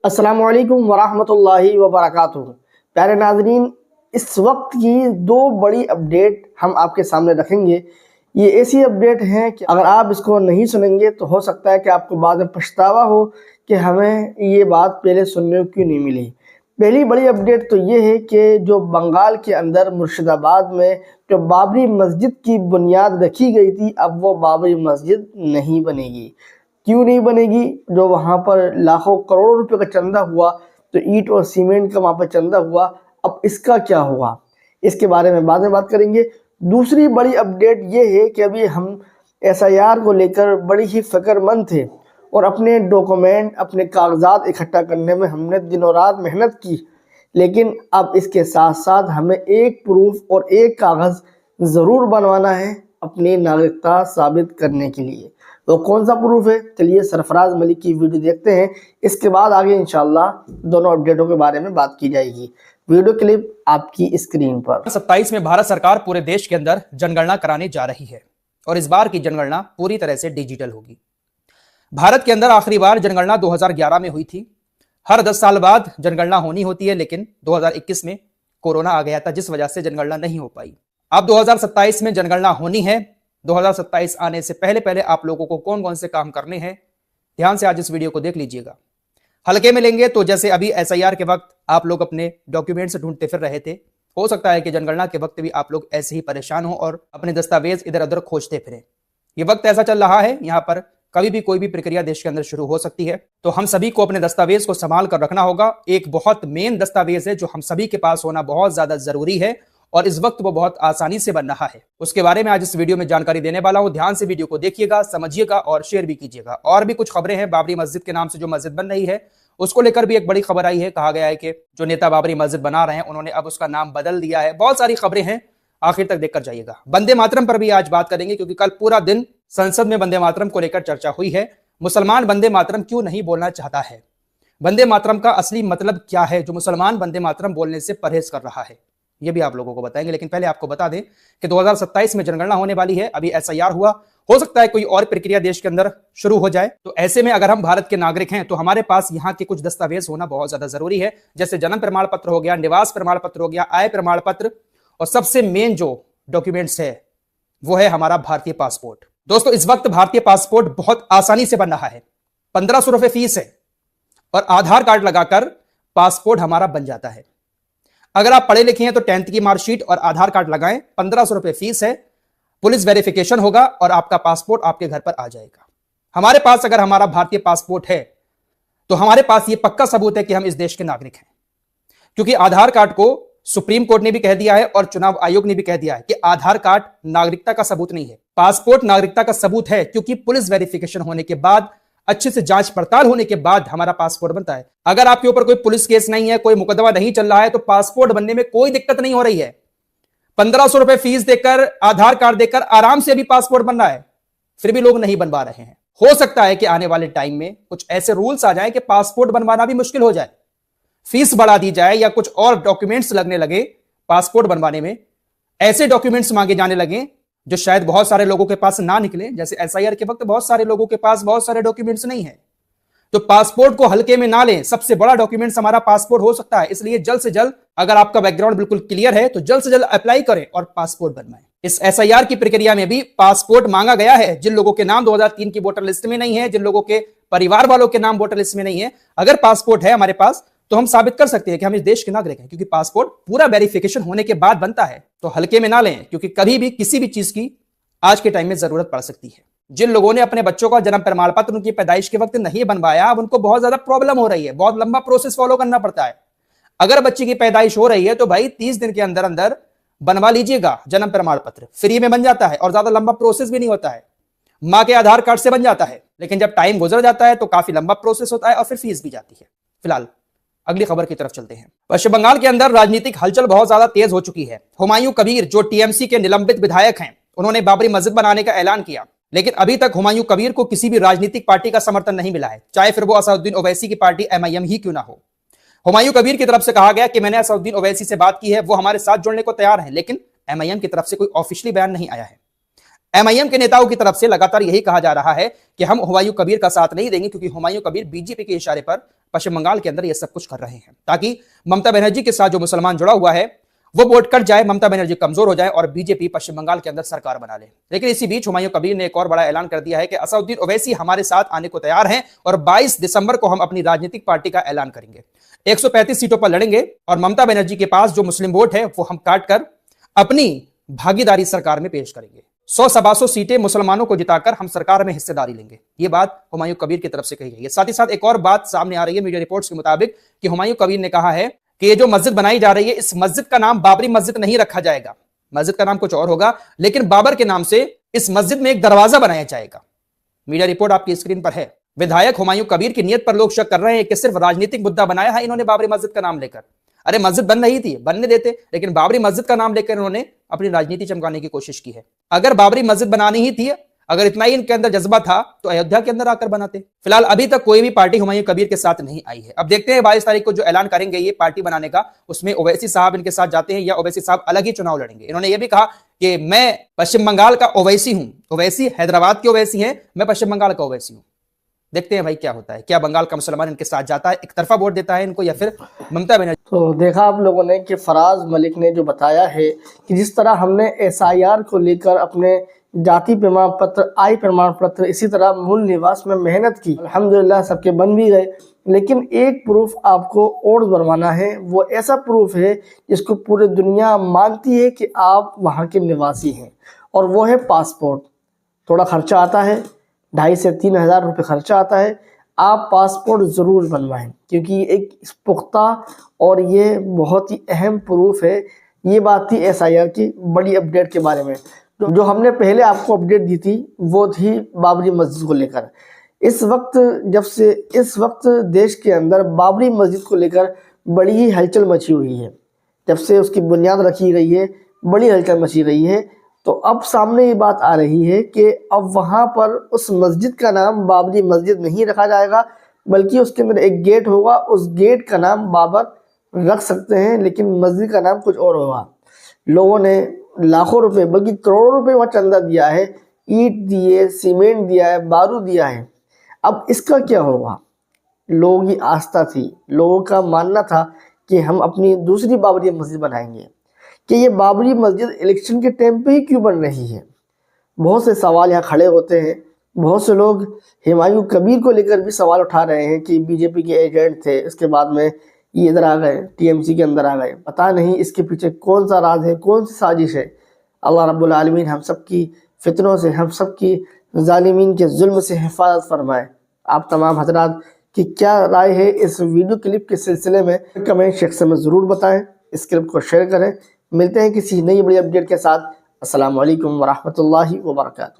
अस्सलामु अलैकुम वरहमतुल्लाहि वबरकातुहू। प्यारे नाज़रीन, इस वक्त की दो बड़ी अपडेट हम आपके सामने रखेंगे। ये ऐसी अपडेट हैं कि अगर आप इसको नहीं सुनेंगे तो हो सकता है कि आपको बाद में पछतावा हो कि हमें ये बात पहले सुनने को क्यों नहीं मिली। पहली बड़ी अपडेट तो ये है कि जो बंगाल के अंदर मुर्शिदाबाद में जो बाबरी मस्जिद की बुनियाद रखी गई थी, अब वो बाबरी मस्जिद नहीं बनेगी। क्यों नहीं बनेगी? जो वहाँ पर लाखों करोड़ों रुपए का चंदा हुआ, तो ईंट और सीमेंट का वहाँ पर चंदा हुआ, अब इसका क्या होगा, इसके बारे में बाद में बात करेंगे। दूसरी बड़ी अपडेट ये है कि अभी हम एसआईआर को लेकर बड़ी ही फ़िक्रमंद थे और अपने डॉक्यूमेंट, अपने कागजात इकट्ठा करने में हमने दिनों रात मेहनत की, लेकिन अब इसके साथ साथ हमें एक प्रूफ और एक कागज़ ज़रूर बनवाना है अपनी नागरिकता साबित करने के लिए। तो कौन सा प्रूफ है? चलिए सरफराज मलिक की वीडियो देखते हैं, इसके बाद आगे इंशाल्लाह दोनों अपडेटों के बारे में बात की जाएगी। वीडियो क्लिप आपकी स्क्रीन पर। 27 में भारत सरकार पूरे देश के अंदर जनगणना कराने जा रही है और इस बार की जनगणना पूरी तरह से डिजिटल होगी। भारत के अंदर आखिरी बार जनगणना 2011 में हुई थी। हर 10 साल बाद जनगणना होनी होती है, लेकिन 2021 में कोरोना आ गया था, जिस वजह से जनगणना नहीं हो पाई। अब 2027 में जनगणना होनी है। 2027 आने से पहले पहले आप लोगों को कौन कौन से काम करने हैं, ध्यान से आज इस वीडियो को देख लीजिएगा। हल्के में लेंगे तो जैसे अभी एसआईआर के वक्त आप लोग अपने डॉक्यूमेंट्स ढूंढते फिर रहे थे, हो सकता है कि जनगणना के वक्त भी आप लोग ऐसे ही परेशान हो और अपने दस्तावेज इधर उधर खोजते फिरें। ये वक्त ऐसा चल रहा है, यहां पर कभी भी कोई भी प्रक्रिया देश के अंदर शुरू हो सकती है, तो हम सभी को अपने दस्तावेज को संभाल कर रखना होगा। एक बहुत मेन दस्तावेज है जो हम सभी के पास होना बहुत ज्यादा जरूरी है और इस वक्त वो बहुत आसानी से बन रहा है। उसके बारे में आज इस वीडियो में जानकारी देने वाला हूं। ध्यान से वीडियो को देखिएगा, समझिएगा और शेयर भी कीजिएगा। और भी कुछ खबरें हैं। बाबरी मस्जिद के नाम से जो मस्जिद बन रही है उसको लेकर भी एक बड़ी खबर आई है। कहा गया है कि जो नेता बाबरी मस्जिद बना रहे हैं उन्होंने अब उसका नाम बदल दिया है। बहुत सारी खबरें हैं, आखिर तक देखकर जाइएगा। वंदे मातरम पर भी आज बात करेंगे, क्योंकि कल पूरा दिन संसद में वंदे मातरम को लेकर चर्चा हुई है। मुसलमान वंदे मातरम क्यों नहीं बोलना चाहता है, वंदे मातरम का असली मतलब क्या है जो मुसलमान वंदे मातरम बोलने से परहेज कर रहा है, ये भी आप लोगों को बताएंगे। लेकिन पहले आपको बता दें कि 2027 में जनगणना होने वाली है। अभी एसआईआर हुआ, हो सकता है कोई और प्रक्रिया देश के अंदर शुरू हो जाए। तो ऐसे में अगर हम भारत के नागरिक हैं तो हमारे पास यहाँ के कुछ दस्तावेज होना बहुत ज्यादा जरूरी है, जैसे जन्म प्रमाण पत्र हो गया, निवास प्रमाण पत्र हो गया, आय प्रमाण पत्र, और सबसे मेन जो डॉक्यूमेंट्स है वो है हमारा भारतीय पासपोर्ट। दोस्तों, इस वक्त भारतीय पासपोर्ट बहुत आसानी से बन रहा है। 1500 रुपए फीस है और आधार कार्ड लगाकर पासपोर्ट हमारा बन जाता है। अगर आप पढ़े लिखे हैं तो 10th की मार्कशीट और आधार कार्ड लगाएं, 1500 रुपए फीस है, पुलिस वेरिफिकेशन होगा और आपका पासपोर्ट आपके घर पर आ जाएगा। हमारे पास अगर हमारा भारतीय पासपोर्ट है तो हमारे पास यह पक्का सबूत है कि हम इस देश के नागरिक हैं, क्योंकि आधार कार्ड को सुप्रीम कोर्ट ने भी कह दिया है और चुनाव आयोग ने भी कह दिया है कि आधार कार्ड नागरिकता का सबूत नहीं है, पासपोर्ट नागरिकता का सबूत है। क्योंकि पुलिस वेरिफिकेशन होने के बाद, अच्छे से जांच पड़ताल होने के बाद हमारा पासपोर्ट बनता है। अगर आपके ऊपर कोई पुलिस केस नहीं है, कोई मुकदमा नहीं चल रहा है, तो पासपोर्ट बनने में कोई दिक्कत नहीं हो रही है। 1500 रुपए फीस देकर, आधार कार्ड देकर आराम से भी पासपोर्ट बन रहा है, फिर भी लोग नहीं बनवा रहे हैं। हो सकता है कि आने वाले टाइम में कुछ ऐसे रूल्स आ जाए कि पासपोर्ट बनवाना भी मुश्किल हो जाए, फीस बढ़ा दी जाए या कुछ और डॉक्यूमेंट्स लगने लगे पासपोर्ट बनवाने में, ऐसे डॉक्यूमेंट्स मांगे जाने लगे जो शायद बहुत सारे लोगों के पास ना निकले। जैसे एसआईआर के वक्त बहुत सारे लोगों के पास बहुत सारे डॉक्यूमेंट्स नहीं है, तो पासपोर्ट को हल्के में ना लें। सबसे बड़ा डॉक्यूमेंट्स हमारा पासपोर्ट हो सकता है, इसलिए जल्द से जल्द, अगर आपका बैकग्राउंड बिल्कुल क्लियर है तो जल्द से जल्द अप्लाई करें और पासपोर्ट बनवाएं। इस एसआईआर की प्रक्रिया में भी पासपोर्ट मांगा गया है। जिन लोगों के नाम 2003 की वोटर लिस्ट में नहीं है, जिन लोगों के परिवार वालों के नाम वोटर लिस्ट में नहीं है, अगर पासपोर्ट है हमारे पास तो हम साबित कर सकते हैं कि हम इस देश के नागरिक हैं, क्योंकि पासपोर्ट पूरा वेरिफिकेशन होने के बाद बनता है। तो हल्के में ना लें, क्योंकि कभी भी किसी भी चीज की आज के टाइम में जरूरत पड़ सकती है। जिन लोगों ने अपने बच्चों का जन्म प्रमाण पत्र उनकी पैदाइश के वक्त नहीं बनवाया, अब उनको बहुत ज्यादा प्रॉब्लम हो रही है, बहुत लंबा प्रोसेस फॉलो करना पड़ता है। अगर बच्चे की पैदाइश हो रही है तो भाई 30 दिन के अंदर अंदर बनवा लीजिएगा जन्म प्रमाण पत्र, फ्री में बन जाता है और ज्यादा लंबा प्रोसेस भी नहीं होता है, मां के आधार कार्ड से बन जाता है। लेकिन जब टाइम गुजर जाता है तो काफी लंबा प्रोसेस होता है और फिर फीस भी जाती है। फिलहाल अगली खबर की तरफ चलते हैं। पश्चिम बंगाल के अंदर राजनीतिक हलचल बहुत ज्यादा तेज हो चुकी है। हुमायूं कबीर जो टीएमसी के निलंबित विधायक हैं, उन्होंने बाबरी मस्जिद बनाने का ऐलान किया, लेकिन अभी तक हुमायूं कबीर को किसी भी राजनीतिक पार्टी का समर्थन नहीं मिला है, चाहे फिर वो असदुद्दीन ओवैसी की पार्टी एमआईएम ही क्यों ना हो। हुमायूं कबीर की तरफ से कहा गया कि मैंने असदुद्दीन ओवैसी से बात की है, वो हमारे साथ जुड़ने को तैयार है, लेकिन एमआईएम की तरफ से कोई ऑफिशियली बयान नहीं आया है। एमआईएम के नेताओं की तरफ से लगातार यही कहा जा रहा है कि हम हुमायूं कबीर का साथ नहीं देंगे, क्योंकि हुमायूं कबीर बीजेपी के इशारे पर पश्चिम बंगाल के अंदर ये सब कुछ कर रहे हैं ताकि ममता बनर्जी के साथ जो मुसलमान जुड़ा हुआ है वो वोट कट जाए, ममता बनर्जी कमजोर हो जाए और बीजेपी पश्चिम बंगाल के अंदर सरकार बना ले। लेकिन इसी बीच हुमायूं कबीर ने एक और बड़ा ऐलान कर दिया है कि असदुद्दीन ओवैसी हमारे साथ आने को तैयार हैं और 22 दिसंबर को हम अपनी राजनीतिक पार्टी का ऐलान करेंगे, 135 सीटों पर लड़ेंगे और ममता बनर्जी के पास जो मुस्लिम वोट है वो हम काट कर अपनी भागीदारी सरकार में पेश करेंगे। 100-125 सीटें मुसलमानों को जिताकर हम सरकार में हिस्सेदारी लेंगे। ये बात हुमायूं कबीर की तरफ से कही गई है। साथ ही साथ एक और बात सामने आ रही है मीडिया रिपोर्ट्स के मुताबिक कि हुमायूं कबीर ने कहा है कि ये जो मस्जिद बनाई जा रही है इस मस्जिद का नाम बाबरी मस्जिद नहीं रखा जाएगा, मस्जिद का नाम कुछ और होगा, लेकिन बाबर के नाम से इस मस्जिद में एक दरवाजा बनाया जाएगा। मीडिया रिपोर्ट आपकी स्क्रीन पर है। विधायक हुमायूं कबीर की नीयत पर लोग शक कर रहे हैं कि सिर्फ राजनीतिक मुद्दा बनाया है इन्होंने बाबरी मस्जिद का नाम लेकर। अरे मस्जिद बन रही थी, बनने देते, लेकिन बाबरी मस्जिद का नाम लेकर इन्होंने अपनी राजनीति चमकाने की कोशिश की है। अगर बाबरी मस्जिद बनानी ही थी, अगर इतना ही इनके अंदर जज्बा था तो अयोध्या के अंदर आकर बनाते। फिलहाल अभी तक कोई भी पार्टी हुमायूं कबीर के साथ नहीं आई है। अब देखते हैं 22 तारीख को जो ऐलान करेंगे ये पार्टी बनाने का, उसमें ओवैसी साहब इनके साथ जाते हैं या ओवैसी साहब अलग ही चुनाव लड़ेंगे। इन्होंने ये भी कहा कि मैं पश्चिम बंगाल का ओवैसी हूं, ओवैसी हैदराबाद के ओवैसी हैं, मैं पश्चिम बंगाल का ओवैसी हूं। देखते हैं भाई क्या होता है, क्या बंगाल का मुसलमान इनके साथ जाता है, एक तरफा वोट देता है इनको या फिर ममता बनर्जी। तो देखा आप लोगों ने कि फराज मलिक ने जो बताया है कि जिस तरह हमने SIR को लेकर अपने जाति प्रमाण पत्र, आय प्रमाण पत्र, इसी तरह मूल निवास में मेहनत की, अल्हम्दुलिल्लाह सबके बन भी गए, लेकिन एक प्रूफ आपको और बनवाना है। वो ऐसा प्रूफ है जिसको पूरी दुनिया मानती है कि आप वहाँ के निवासी हैं, और वो है पासपोर्ट। थोड़ा खर्चा आता है, 2,500 से 3,000 रुपये खर्चा आता है। आप पासपोर्ट ज़रूर बनवाएं क्योंकि एक पुख्ता और ये बहुत ही अहम प्रूफ है। ये बात थी SIR की बड़ी अपडेट के बारे में। जो हमने पहले आपको अपडेट दी थी वो थी बाबरी मस्जिद को लेकर। इस वक्त देश के अंदर बाबरी मस्जिद को लेकर बड़ी ही हलचल मची हुई है। जब से उसकी बुनियाद रखी गई है बड़ी हलचल मची गई है। तो अब सामने ये बात आ रही है कि अब वहाँ पर उस मस्जिद का नाम बाबरी मस्जिद नहीं रखा जाएगा, बल्कि उसके अंदर एक गेट होगा, उस गेट का नाम बाबर रख सकते हैं, लेकिन मस्जिद का नाम कुछ और होगा। लोगों ने लाखों रुपए बल्कि करोड़ों रुपए वहाँ चंदा दिया है, ईंट दिए, सीमेंट दिया है, बारूद दिया है। अब इसका क्या होगा? लोगों की आस्था थी, लोगों का मानना था कि हम अपनी दूसरी बाबरी मस्जिद बनाएंगे। कि ये बाबरी मस्जिद इलेक्शन के टाइम पे ही क्यों बन रही है? बहुत से सवाल यहाँ खड़े होते हैं। बहुत से लोग हुमायूं कबीर को लेकर भी सवाल उठा रहे हैं कि बीजेपी के एजेंट थे, इसके बाद में ये इधर आ गए, TMC के अंदर आ गए। पता नहीं इसके पीछे कौन सा राज है, कौन सी साजिश है। अल्लाह रब्बुल आलमीन हम सब की फितनों से, हम सब की जालिमीन के जुल्म से हिफाजत फरमाए। आप तमाम हजरात की क्या राय है इस वीडियो क्लिप के सिलसिले में कमेंट सेक्शन में ज़रूर बताएं। इस क्लिप को शेयर करें। मिलते हैं किसी नई बड़ी अपडेट के साथ। अस्सलाम वालेकुम वरहमतुल्लाहि वबरकातुहू।